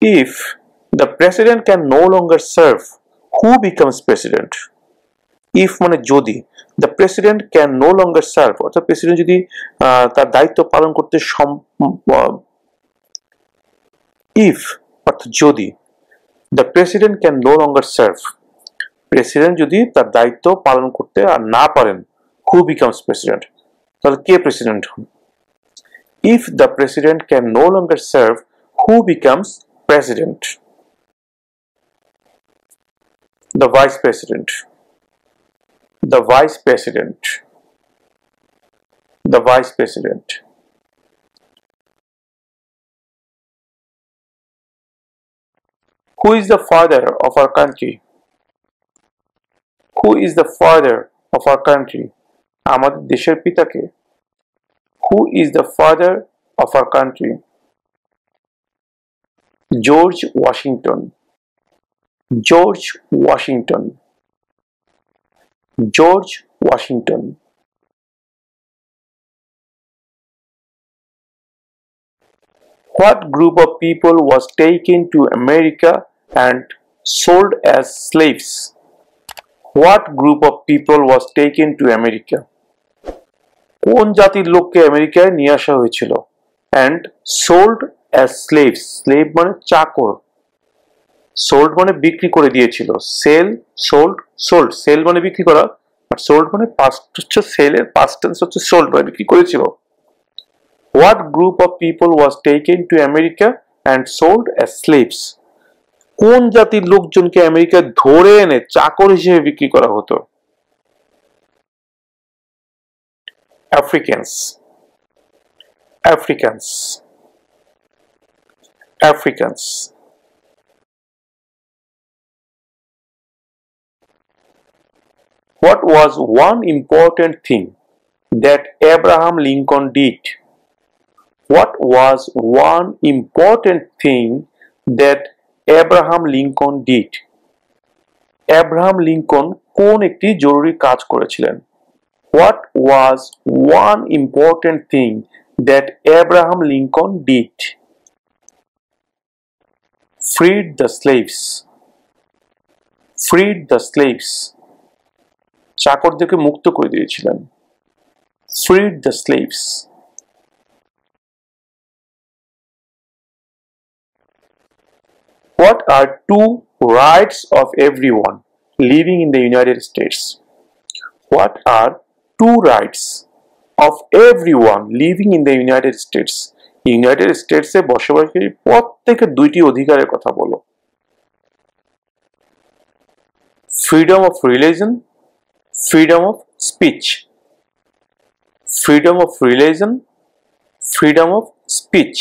If the president can no longer serve, who becomes president? If মানে যদি, the president can no longer serve, অর্থাৎ president যদি তার দায়িত্ব পালন করতে if অর্থাৎ যদি, the president can no longer serve, president যদি তার দায়িত্ব পালন করতে আর না পারেন, who becomes president? তাহলে কে প্রেসিডেন্ট হন? If the president can no longer serve, who becomes president? The vice president. The vice president. The vice president. Who is the father of our country? Who is the father of our country? আমাদের দেশের পিতাকে? Who is the father of our country? George Washington. George Washington. George Washington. What group of people was taken to America and sold as slaves? What group of people was taken to America? কোন জাতির লোককে আমেরিকায় নিয়ে আসা হয়েছিল and sold as slaves? slave মানে চাকর, sold মানে বিক্রি করে দিয়েছিল, sell, sold, sold, sell মানে বিক্রি করা, আর sold মানে past হচ্ছে sell এর past tense হচ্ছে sold মানে বিক্রি করেছিল। What group of people was taken to America and sold as slaves? কোন জাতির লোকজনকে আমেরিকায় ধরে এনে চাকর হিসেবে বিক্রি করা হতো? Africans. Africans. Africans. What was one important thing that Abraham Lincoln did? What was one important thing that Abraham Lincoln did? Abraham Lincoln কোন একটি জরুরি কাজ করেছিলেন? What was one important thing that Abraham Lincoln did? Freed the slaves. Freed the slaves. চাকরদেরকে মুক্ত করে দিয়েছিলেন। Freed the slaves. What are two rights of everyone living in the United States? What are two rights of everyone living in the United States? United States এ বসবাসকারী প্রত্যেকের দুইটি অধিকারের কথা বলো। Freedom of religion, freedom of speech. Freedom of religion, freedom of speech.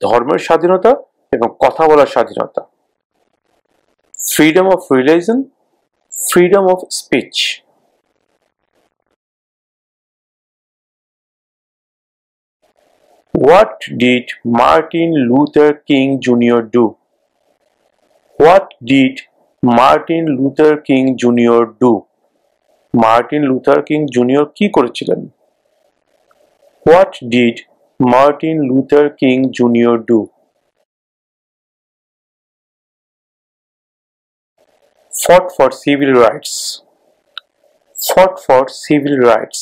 ধর্মের স্বাধীনতা এবং কথা বলার স্বাধীনতা। Freedom of religion, freedom of speech. What did Martin Luther King Jr. do? What did Martin Luther King Jr. do? Martin Luther King Jr. কি করেছিলেন? What did Martin Luther King Jr. do? Fought for civil rights. Fought for civil rights.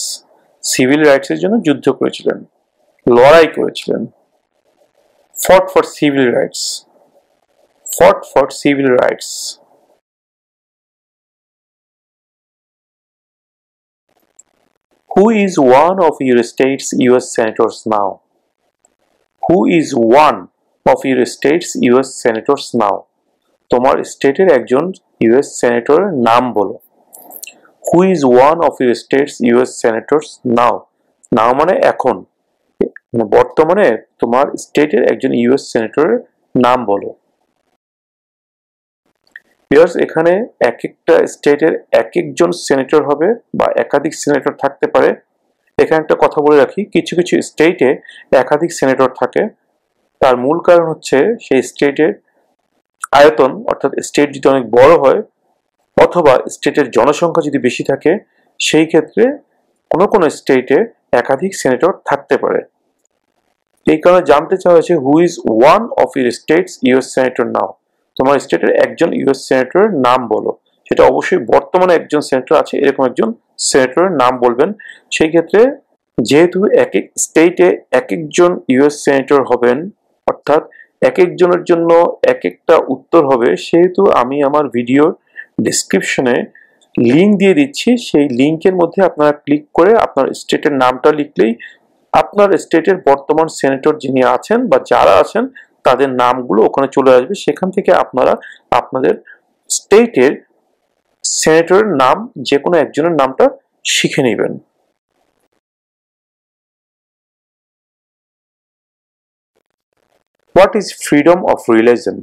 Civil rights এর জন্য যুদ্ধ করেছিলেন, লড়াই করেছিলেন। Fought for civil rights. Fought for civil rights. Who is one of your state's US senators now? Who is one of your state's US senators now? তোমার স্টেটের একজন US সেনেটরের নাম বলো। Who is one of your state's US senators now? Now মানে এখন, মানে বর্তমানে তোমার স্টেটের একজন ইউএস সেনেটরের নাম বলো। ভিউয়ার্স, এখানে এক একটা স্টেটের এক একজন সেনেটর হবে বা একাধিক সেনেটর থাকতে পারে। এখানে একটা কথা বলে রাখি, কিছু কিছু স্টেটে একাধিক সেনেটর থাকে। তার মূল কারণ হচ্ছে সেই স্টেটের আয়তন, অর্থাৎ স্টেট যদি অনেক বড় হয় অথবা স্টেটের জনসংখ্যা যদি বেশি থাকে, সেই ক্ষেত্রে কোনো কোনো স্টেটে একাধিক সেনেটর থাকতে পারে। এই কারণে জানতে চাওয়া হয়েছে who is one of your states US senator now, তোমার স্টেটের একজন ইউএস সেনেটরের নাম বলো। সেটা অবশ্যই বর্তমানে একজন সেনেটর আছে এরকম একজন সেনেটরের নাম বলবেন। সেই ক্ষেত্রে যেহেতু এক এক স্টেটে এক একজন ইউএস সেনেটর হবেন, অর্থাৎ এক একজনের জন্য এক একটা উত্তর হবে, সেহেতু আমি আমার ভিডিওর ডেসক্রিপশনে লিঙ্ক দিয়ে দিচ্ছি। সেই লিঙ্কের মধ্যে আপনারা ক্লিক করে আপনার স্টেটের নামটা লিখলেই আপনার স্টেটের বর্তমান সেনেটর যিনি আছেন বা যারা আছেন তাদের নামগুলো ওখানে চলে আসবে। সেখান থেকে আপনারা আপনাদের স্টেটের সেনেটরের নাম যে কোনো একজনের নামটা শিখে নেবেন। What is freedom of religion?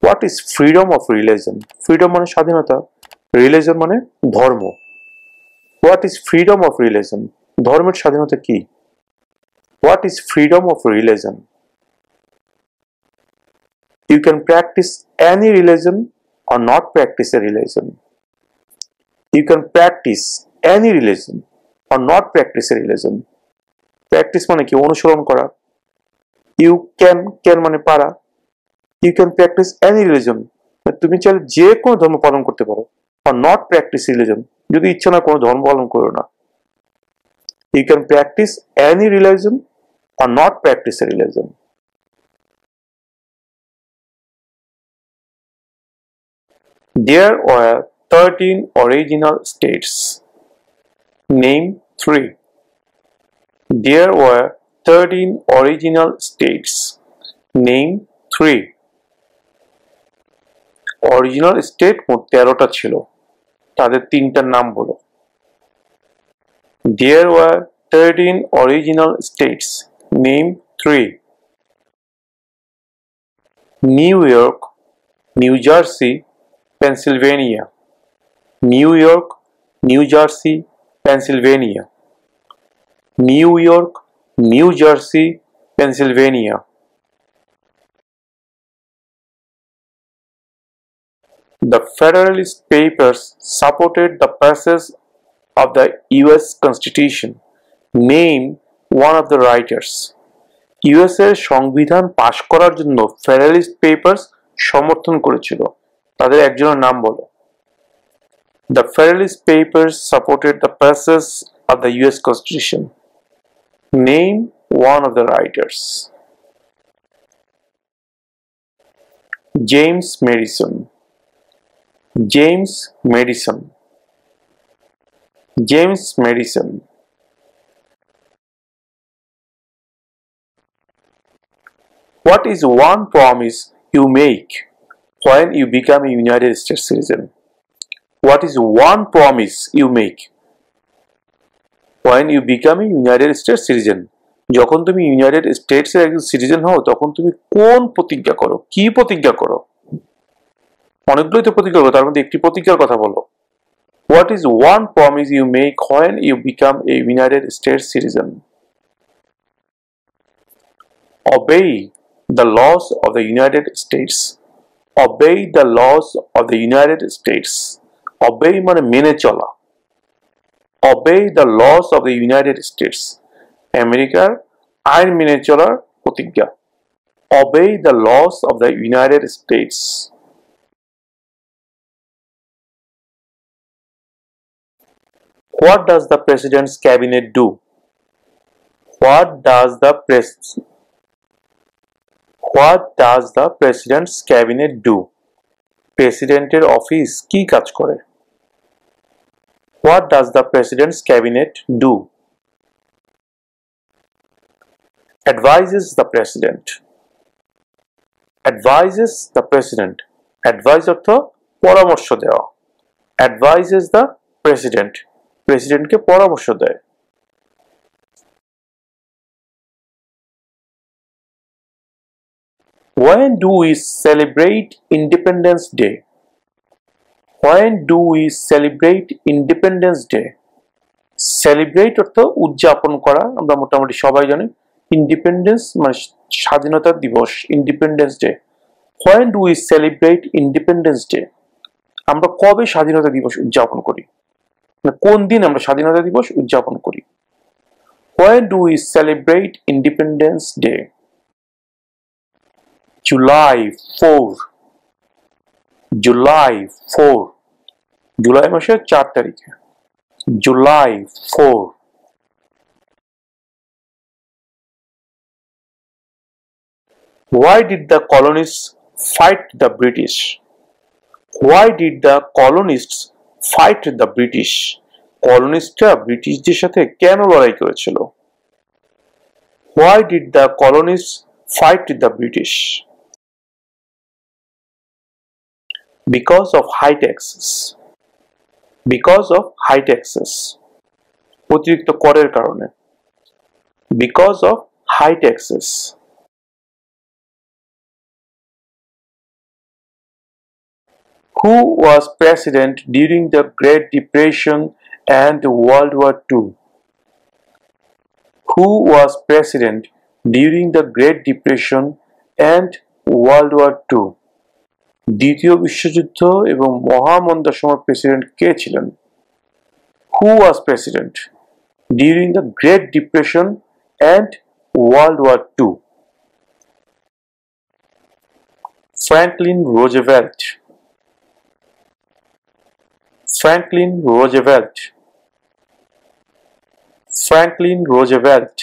What is freedom of religion? Freedom মানে স্বাধীনতা, religion মানে ধর্ম। What is freedom of religion? ধর্মের স্বাধীনতা কি? What is freedom of religion? You can practice any religion or not practice a religion. You can practice any religion or not practice a religion. Practice মানে কি? অনুসরণ করা। You can মানে পারা। You can practice any religion. তুমি চাইলে যে কোনো ধর্ম পালন করতে পারো। or not practice religion, যদি ইচ্ছা না কোনো ধর্ম পালন করো না। You can practice any religion or not practice a religion. There were 13 original states. Name 3. There were 13 original states. Name 3. Original state মোট 13টা ছিল, তাদের তিনটার নাম বলো। There were 13 original states. Name 3. New York, New Jersey, Pennsylvania. New York, New Jersey, Pennsylvania. New York, New Jersey, Pennsylvania. The Federalist Papers supported the passage of the US Constitution. Name one of the writers. US এর সংবিধান পাশ করার জন্য federalist papers সমর্থন করেছিল, তাদের একজনের নাম বলো। The Federalist Papers supported the passage of the US Constitution. Name one of the writers. James Madison. James Madison. James Madison. What is one promise you make when you become a United States citizen? What is one promise you make when you become a United States citizen? যখন তুমি United states এর একজন citizen হও তখন তুমি কোন প্রতিজ্ঞা করো, কি প্রতিজ্ঞা করো? অনেকগুলোই তো প্রতিজ্ঞা করো, তার মধ্যে একটি প্রতিজ্ঞার কথা বলো। What is one promise you make when you become a United States citizen? Obey the laws of the United States. Obey the laws of the United States. Obey মানে মেনে চলা। Obey the laws of the United States. আমেরিকার আইন মেনে চলার প্রতিজ্ঞা। Obey the laws of the United States. What does the President's Cabinet do? What does the President's Cabinet do? প্রেসিডেন্টের office কি কাজ করে? What does the President's Cabinet do? Advises the President. Advises the President. Advise অর্থ পরামর্শ দেওয়া। Advises the President. প্রেসিডেন্টকে পরামর্শ দেয়। When do we celebrate Independence Day? When do we celebrate Independence Day? Celebrate অর্থ উদযাপন করা, আমরা মোটামুটি সবাই জানি। Independence মানে স্বাধীনতা দিবস, Independence Day. When do we celebrate Independence Day? আমরা কবে স্বাধীনতা দিবস উদযাপন করি? কোন দিন আমরা স্বাধীনতা দিবস উদযাপন করি? When do we celebrate Independence Day? July 4. July 4. July মাসের 4 তারিখে। July 4. Why did the colonists fight the British? Why did the colonists fight the British? কলোনিস্টরা ব্রিটিশদের সাথে কেন লড়াই করেছিল? Why did the colonists fight the British? Because of high taxes. Because of high taxes. অতিরিক্ত করের কারণে। Because of high taxes. Who was president during the Great Depression and World War II? Who was president during the Great Depression and World War II? দ্বিতীয় বিশ্বযুদ্ধ এবং মহামন্দার সময় president কে ছিলেন? Who was president during the Great Depression and World War II? Franklin Roosevelt. Franklin Roosevelt. Franklin Roosevelt.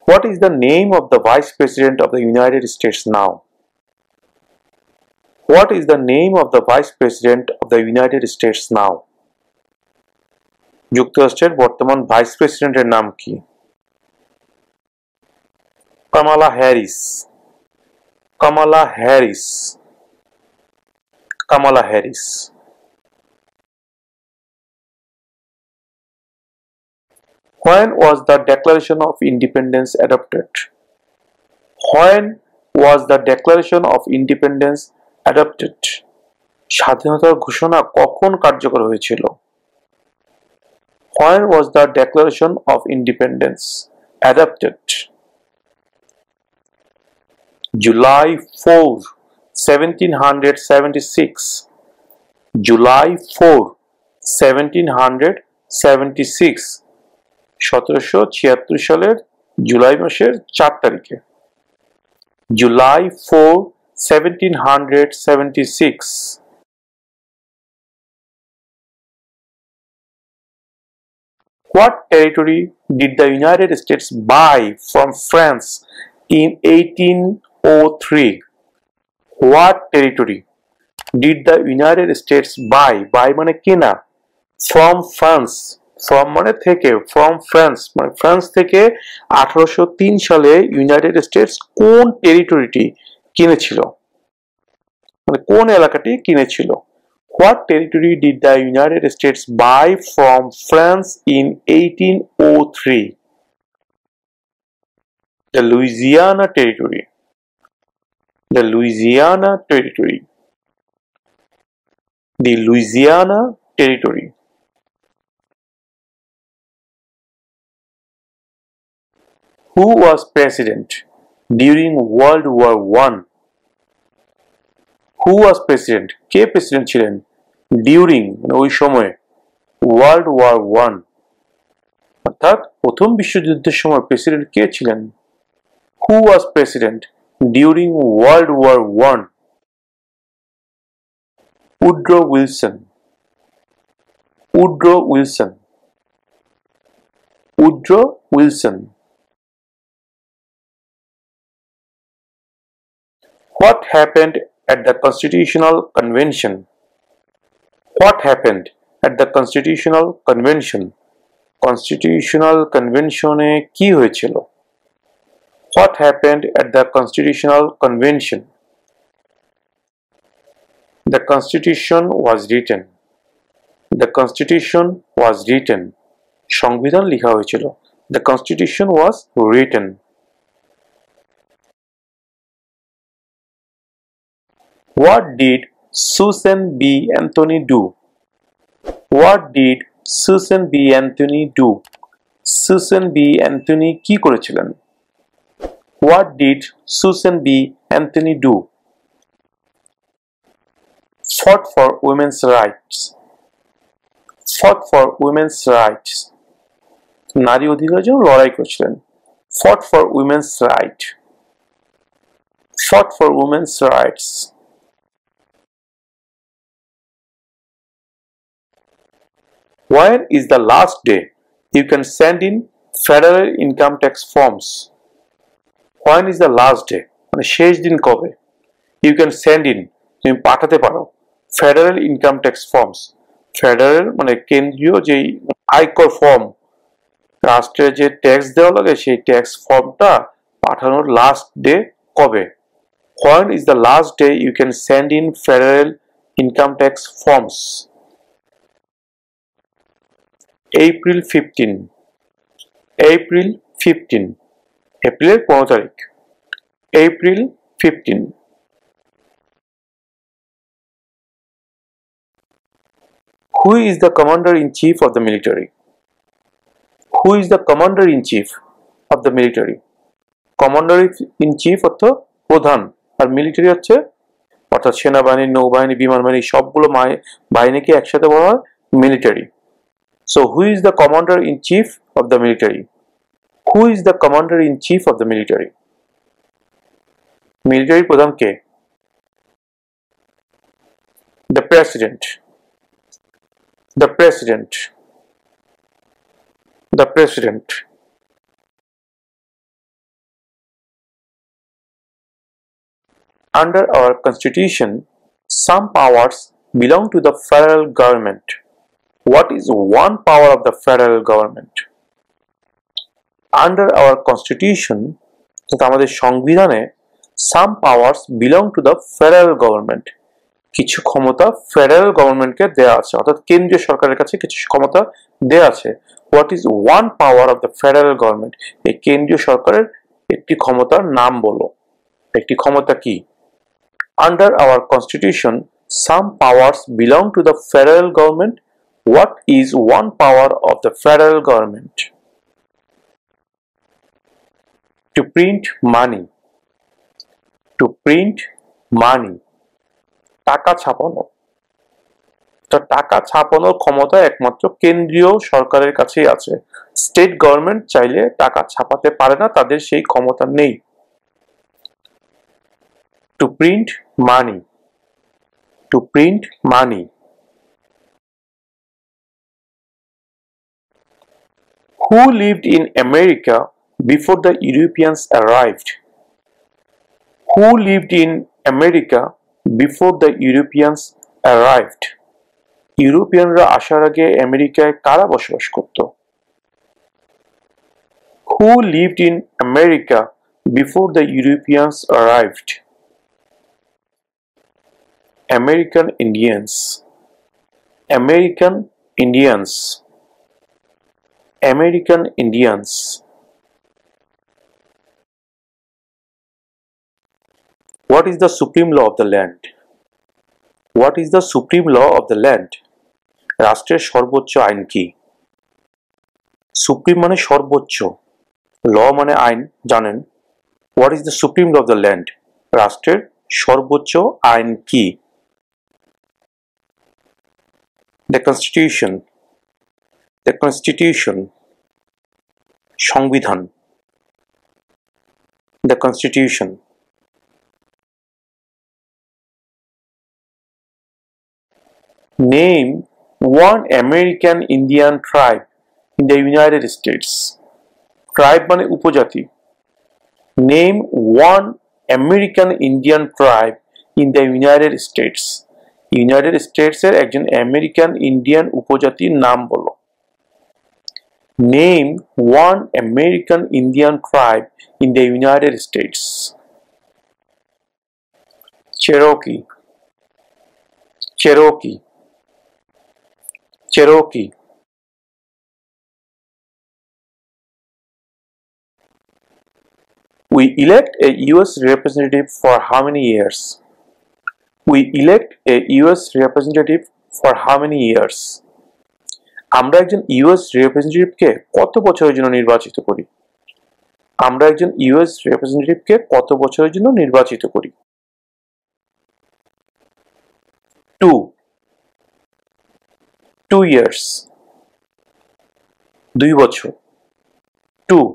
What is the name of the Vice President of the United States now? What is the name of the Vice President of the United States now? যুক্তরাষ্ট্রের বর্তমান vice প্রেসিডেন্টের নাম কি? Kamala Harris. Kamala Harris. Kamala Harris. When was the Declaration of Independence adopted? When was the Declaration of Independence adopted? স্বাধীনতার ঘোষণা কখন কার্যকর হয়েছিল? When was the Declaration of Independence adopted? July 4, 1776. July 4, 1776. 1776 সালের জুলাই মাসের 4 তারিখে। July 4, 1776. What territory did the United States buy from France in 1803? What territory did the United States buy? Buy মানে কেনা। From France. From মানে থেকে। From France মানে France থেকে 1803 সালে ইউনাইটেড স্টেটস কোন টেরিটরিটি কিনেছিল? মানে কোন এলাকাটি কিনেছিল? What territory did the United States buy from France in 1803? The Louisiana Territory. The Louisiana Territory. The Louisiana Territory. Who was president during World War I? Who was president? K president ছিলেন? During মানে ওই সময়ে World War I. অর্থাৎ প্রথম বিশ্বযুদ্ধের সময় president কে ছিলেন? Who was president during World War I? Woodrow Wilson. Woodrow Wilson. Woodrow Wilson. What happened at the Constitutional Convention? What happened at the Constitutional Convention? Constitutional Convention এ কি হয়েছিল? What happened at the Constitutional Convention? The Constitution was written. The Constitution was written. সংবিধান লেখা হয়েছিল। The Constitution was written. What did Susan B. Anthony do? What did Susan B. Anthony do? Susan B. Anthony কি করেছিলেন? What did Susan B. Anthony do? Fought for women's rights. fought for women's rights. নারী অধিকারের জন্য লড়াই করেছিলেন। fought for women's right. fought for women's rights. When is the last day you can send in federal income tax forms? When is the last day? মানে শেষ দিন কবে? You can send in, তুমি পাঠাতে পারো, federal income tax forms. Federal মানে কেন্দ্রীয় যে আয়কর ফর্ম, রাষ্ট্রের যে ট্যাক্স দেওয়া লাগে সেই ট্যাক্স ফর্মটা পাঠানোর লাস্ট ডে কবে? When is the last day you can send in federal income tax forms? April 15. April 15. এপ্রিলের 15 তারিখ। April 15. Who is the commander-in-chief of the military? Who is the commander-in-chief of the military? Commander-in-chief অর্থ প্রধান, আর military হচ্ছে অর্থাৎ সেনাবাহিনী, নৌবাহিনী, বিমান বাহিনী সবগুলো বাহিনীকে একসাথে বলা হয় military. So who is the commander-in-chief of the military? Who is the commander-in-chief of the military? Military প্রধান কে? The president. The president. The president. Under our constitution, some powers belong to the federal government. What is one power of the federal government? Under our constitution, আমাদের সংবিধানে, some powers belong to the federal government. কিছু ক্ষমতা federal গভর্নমেন্টকে দেয়া আছে, অর্থাৎ কেন্দ্রীয় সরকারের কাছে কিছু ক্ষমতা দেয়া আছে। What is one power of the federal government? এই কেন্দ্রীয় সরকারের একটি ক্ষমতার নাম বলো। একটি ক্ষমতা কি? Under our constitution some powers belong to the federal government. What is one power of the federal government? To print money. To print money, টাকা ছাপানো। টাকা ছাপানোর ক্ষমতা একমাত্র কেন্দ্রীয় সরকারের কাছেই আছে। স্টেট গভর্নমেন্ট চাইলে টাকা ছাপাতে পারে না, তাদের সেই ক্ষমতা নেই। To print money. To print money. Who lived in America before the Europeans arrived? Who lived in America before the Europeans arrived? ইউরোপিয়ানরা আসার আগে আমেরিকায় কারা বসবাস করত? Who lived in America before the Europeans arrived? American Indians. American Indians. American Indians. What is the supreme law of the land? What is the supreme law of the land? রাষ্ট্রের সর্বোচ্চ আইন কি? সুপ্রিম মানে সর্বোচ্চ, ল মানে আইন, জানেন। What is the supreme law of the land? রাষ্ট্রের সর্বোচ্চ আইন কি? The constitution. The constitution. সংবিধান। The constitution. Name one American Indian tribe in the United States. Tribe মানে উপজাতি। Name one American Indian tribe in the United States. United States এর একজন American Indian উপজাতির নাম বলো। Name one American Indian tribe in the United States. Cherokee. Cherokee. Cherokee. We elect a US representative for how many years? We elect a US representative for how many years? আমরা একজন US রিপ্রেজেন্টেটিভকে কত বছরের জন্য নির্বাচিত করি? আমরা একজন US রিপ্রেজেন্টেটিভকে কত বছরের জন্য নির্বাচিত করি? 2 years. 2 বছর 2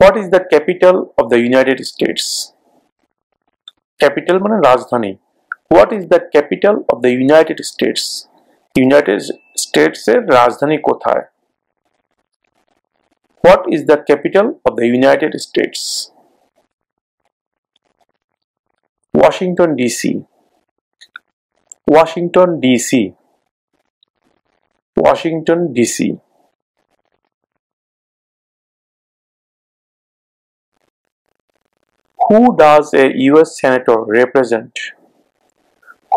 What is the capital of the United States? Capital মানে রাজধানী। What is the capital of the United States? United States এর রাজধানী কোথায়? What is the capital of the United States? Washington DC. Washington DC. Washington DC. Who does a US senator represent?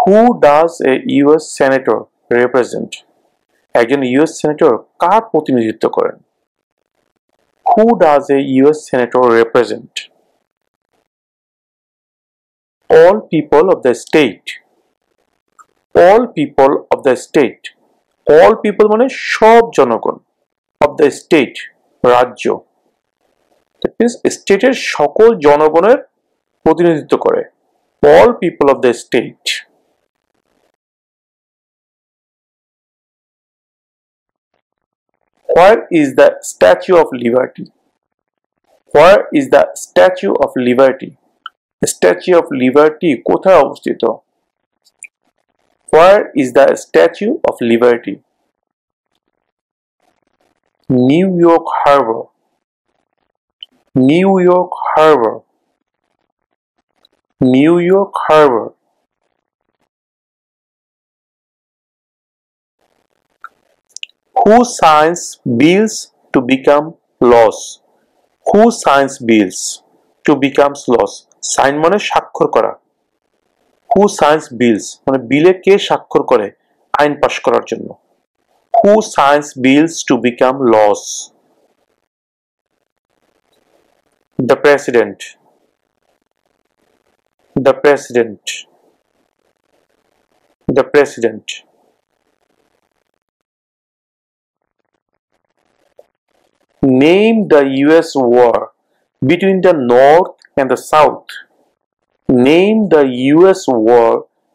Who does a US senator represent? একজন US senator কার প্রতিনিধিত্ব করেন? Who does a US senator represent? All people of the state. All people of the state. All people মানে সব জনগণ of the state রাজ্য। That means স্টেটের সকল জনগণের প্রতিনিধিত্ব করে। All people of the state. Where is the Statue of Liberty? Where is the Statue of Liberty? The Statue of Liberty কোথায় অবস্থিত? Where is the Statue of Liberty? New York Harbor. New York Harbor. New York Harbor. Who signs bills to become laws? Who signs bills to become laws? Sign মানে স্বাক্ষর করা। Who signs bills মানে বিলে কে স্বাক্ষর করে আইন পাশ করার জন্য? Who signs bills to become laws? The President. The President. The President. Name the US war between the North and the South. Name the US war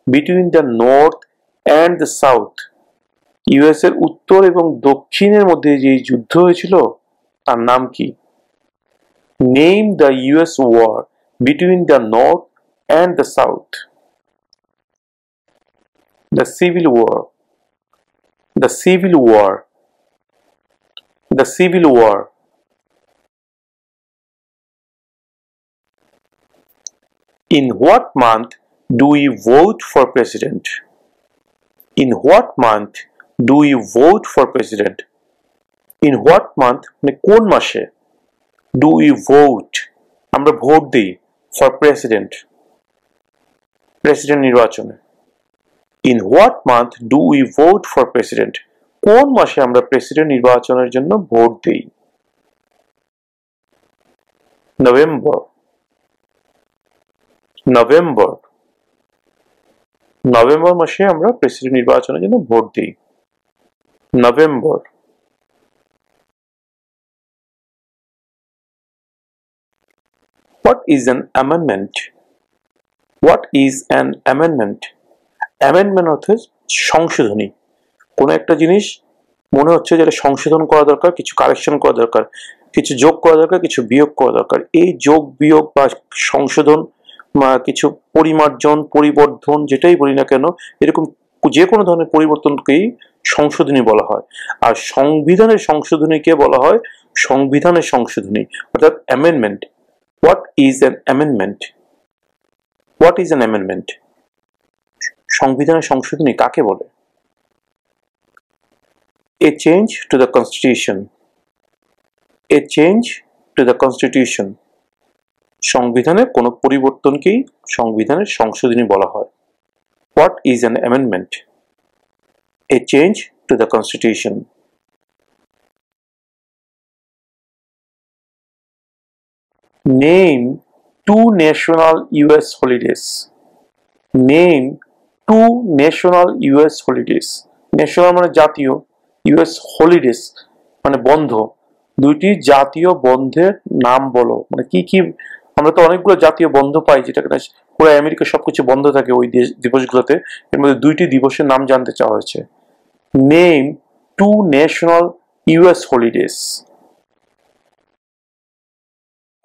between the North and the South. US এর উত্তর এবং দক্ষিণের মধ্যে যে যুদ্ধ হয়েছিল তার নাম কি? Name the US war between the North and the South. The Civil War. The Civil War. The Civil War. In what month do we vote for president? In what month do we vote for president? In what month মানে কোন মাসে do we vote আমরা vote দিই for president president নির্বাচনে? In what month do we vote for president? কোন মাসে আমরা president নির্বাচনের জন্য ভোট দিই? নভেম্বর। নভেম্বর। নভেম্বর মাসে আমরা প্রেসিডেন্ট নির্বাচনের জন্য ভোট দিই। November. What is an amendment? What is an amendment? Amendment অর্থে সংশোধনী। কোনো একটা জিনিস মনে হচ্ছে যেটা সংশোধন করা দরকার, কিছু কারেকশন করা দরকার, কিছু যোগ করা দরকার, কিছু বিয়োগ করা দরকার। এই যোগ বিয়োগ বা সংশোধন বা কিছু পরিমার্জন পরিবর্ধন যেটাই বলি না কেন, এরকম যে কোনো ধরনের পরিবর্তনকেই সংশোধনী বলা হয়। আর সংবিধানের সংশোধনীকে বলা হয় সংবিধানের সংশোধনী অর্থাৎ amendment. What is an amendment? What is an amendment? সংবিধানের সংশোধনী কাকে বলে? A change to the constitution. A change to the constitution. সংবিধানের কোনো পরিবর্তনকেই সংবিধানের সংশোধনী বলা হয়। What is an amendment? A change to the constitution. Name two national US holidays. Name two national US holidays. National মানে জাতীয়, US holidays মানে বন্ধ। দুইটি জাতীয় বন্ধের নাম বলো। মানে কি কি আমরা তো অনেকগুলো জাতীয় বন্ধ পাই যেটা কিনা পুরো আমেরিকা সবকিছু বন্ধ থাকে ওই দিবসগুলোতে। এর মধ্যে 2টি দিবসের নাম জানতে চাওয়া হয়েছে। Name 2 national US holidays.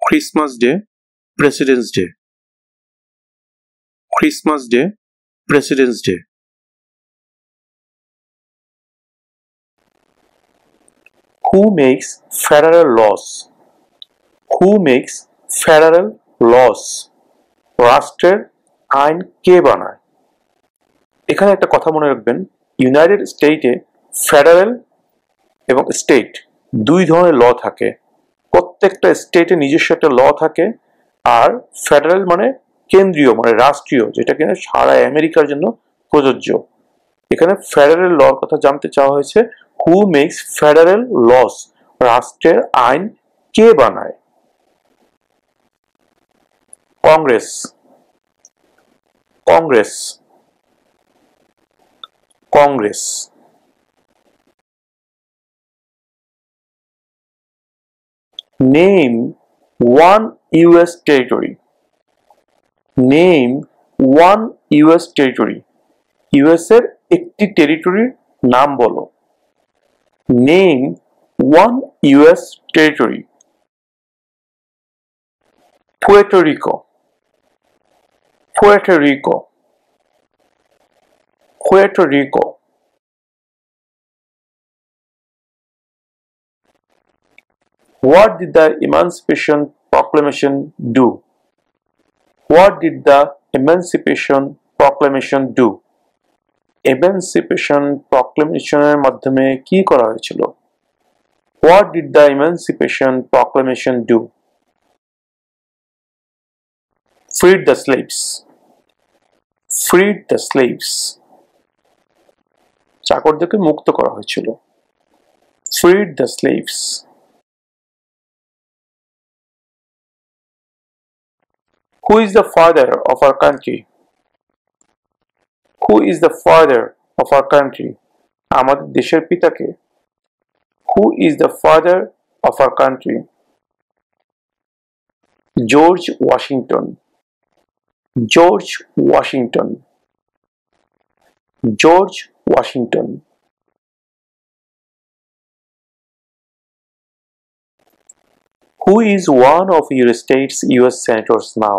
Christmas day, presidents day. Christmas day, presidents day. Who makes federal laws? Who makes federal laws? রাষ্ট্রের আইন কে বানায়? এখানে একটা কথা মনে রাখবেন, ইউনাইটেড স্টেটে ফেডারেল এবং স্টেট 2 ধরনের ল থাকে। প্রত্যেকটা স্টেটে নিজস্ব একটা ল থাকে, আর ফেডারেল মানে কেন্দ্রীয় মানে রাষ্ট্রীয়, যেটা কিনা সারা আমেরিকার জন্য প্রযোজ্য। এখানে ফেডারেল লর কথা জানতে চাওয়া হয়েছে। Who makes federal laws? রাষ্ট্রের আইন কে বানায়? Congress. Congress. Congress. Name one US territory. Name one US territory. US এর একটি টেরিটরির নাম বলো। Name one US territory. Puerto Rico. Puerto Rico. Puerto Rico. What did the Emancipation Proclamation do? What did the Emancipation Proclamation do? Emancipation Proclamation এর মাধ্যমে কি করা হয়েছিল? What did the Emancipation Proclamation do? Freed the slaves. Freed the slaves. চাকরদেরকে মুক্ত করা হয়েছিল। Freed the slaves. Who is the father of our country? Who is the father of our country? আমাদের দেশের পিতাকে। Who is the father of our country? George Washington. George Washington. George Washington. Who is one of your state's US senators now?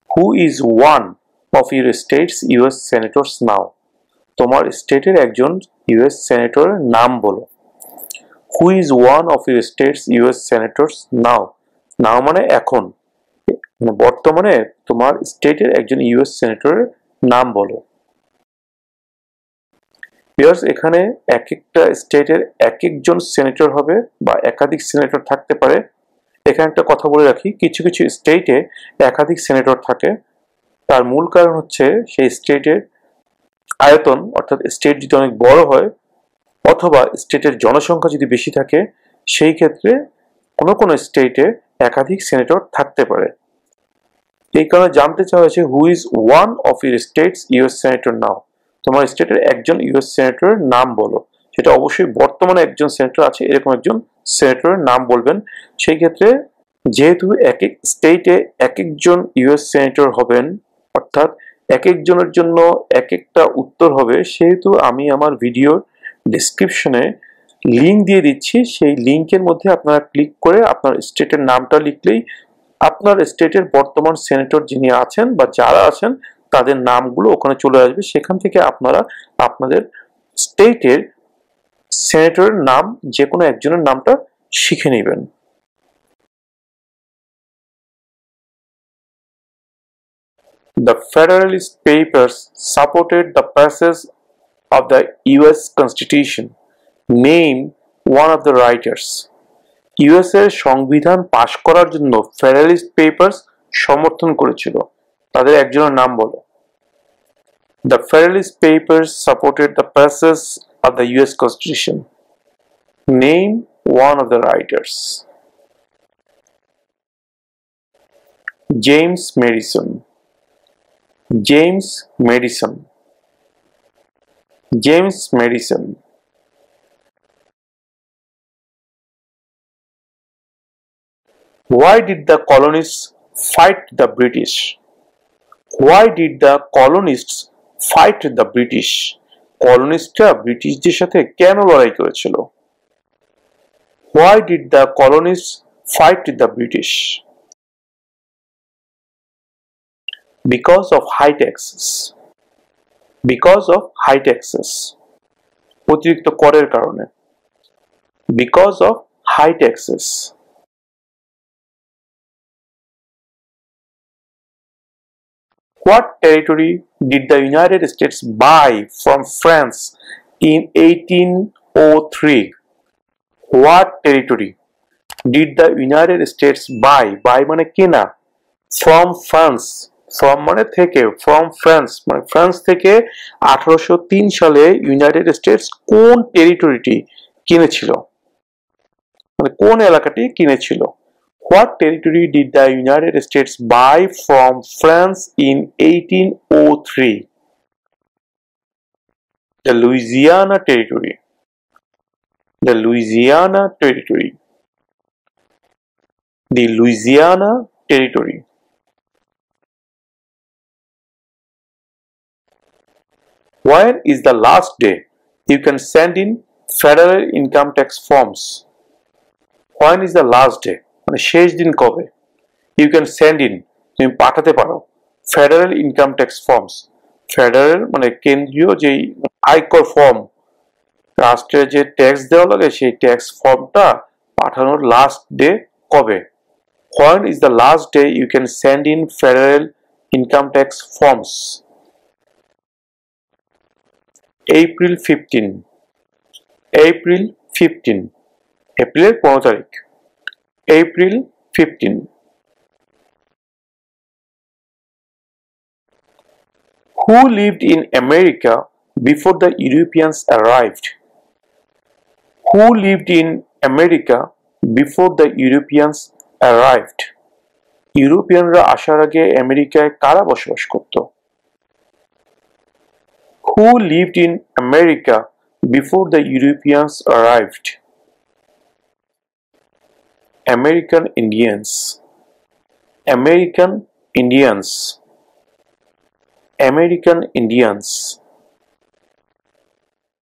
Who is one of your state's US senators now? তোমার স্টেটের একজন US সেনেটরের নাম বলো। Who is one of your state's US senators now? নাও মানে এখন, মানে বর্তমানে তোমার স্টেটের একজন ইউএস সেনেটরের নাম বলো। ভিউয়ার্স, এখানে এক একটা স্টেটের এক একজন সেনেটর হবে বা একাধিক সেনেটর থাকতে পারে। এখানে একটা কথা বলে রাখি, কিছু কিছু স্টেটে একাধিক সেনেটর থাকে। তার মূল কারণ হচ্ছে সেই স্টেটের আয়তন, অর্থাৎ স্টেট যদি অনেক বড় হয় অথবা স্টেটের জনসংখ্যা যদি বেশি থাকে, সেই ক্ষেত্রে কোনো কোনো স্টেটে একাধিক সেনেটর থাকতে পারে। এই কারণে জানতে চাওয়া হয়েছে who is one of your states US senator now? তোমার স্টেটের একজন ইউএস সেনেটরের নাম বলো। সেটা অবশ্যই বর্তমানে একজন সেনেটর আছে এরকম একজন সেনেটরের নাম বলবেন। সেই ক্ষেত্রে যেহেতু এক এক স্টেটে এক একজন ইউএস সেনেটর হবেন, অর্থাৎ এক একজনের জন্য এক একটা উত্তর হবে, সেহেতু আমি আমার ভিডিওর ডেসক্রিপশনে লিঙ্ক দিয়ে দিচ্ছি। সেই লিঙ্কের মধ্যে আপনারা ক্লিক করে আপনার স্টেটের নামটা লিখলেই আপনার স্টেটের বর্তমান সেনেটর যিনি আছেন বা যারা আছেন তাদের নামগুলো ওখানে চলে আসবে। সেখান থেকে আপনারা আপনাদের স্টেটের সেনেটরের নাম যে কোনো একজনের নামটা শিখে নেবেন। The Federalist Papers supported the passage of the US Constitution. Name one of the writers. US এর সংবিধান পাশ করার জন্য ফেডারেলিস্ট পেপারস সমর্থন করেছিল, তাদের একজনের নাম বলো। The Federalist Papers supported the passage of the US Constitution. Name one of the writers. James Madison. James Madison. James Madison. Why did the colonists fight the British? Why did the colonists fight the British? কলোনিস্টরা ব্রিটিশদের সাথে কেন লড়াই করেছিল? Why did the colonists fight the British? Because of high taxes. Because of high taxes. অতিরিক্ত করের কারণে. Because of high taxes. What territory did the United States buy from France in 1803? What territory did the United States buy? Buy মানে কেনা. From France. From মানে থেকে. From France. মানে France থেকে 1803 সালে ইউনাইটেড স্টেটস কোন টেরিটরিটি কিনেছিল? মানে কোন এলাকাটি কিনেছিল? What territory did the United States buy from France in 1803? The Louisiana Territory. The Louisiana Territory. The Louisiana Territory. When is the last day you can send in federal income tax forms? When is the last day? মানে শেষ দিন কবে? You can send in, তুমি পাঠাতে পারো federal income tax forms. Federal মানে কেন্দ্রীয় যে আয়কর ফর্ম, রাষ্ট্রের যে ট্যাক্স দেওয়া লাগে সেই ট্যাক্স ফর্মটা পাঠানোর লাস্ট ডে কবে? When is the last day you can send in federal income tax forms? April 15. April 15. এপ্রিলের 15 তারিখ। April 15. Who lived in America before the Europeans arrived? Who lived in America before the Europeans arrived? ইউরোপিয়ানরা আসার আগে আমেরিকায় কারা বসবাস করত? Who lived in America before the Europeans arrived? American Indians. American Indians. American Indians.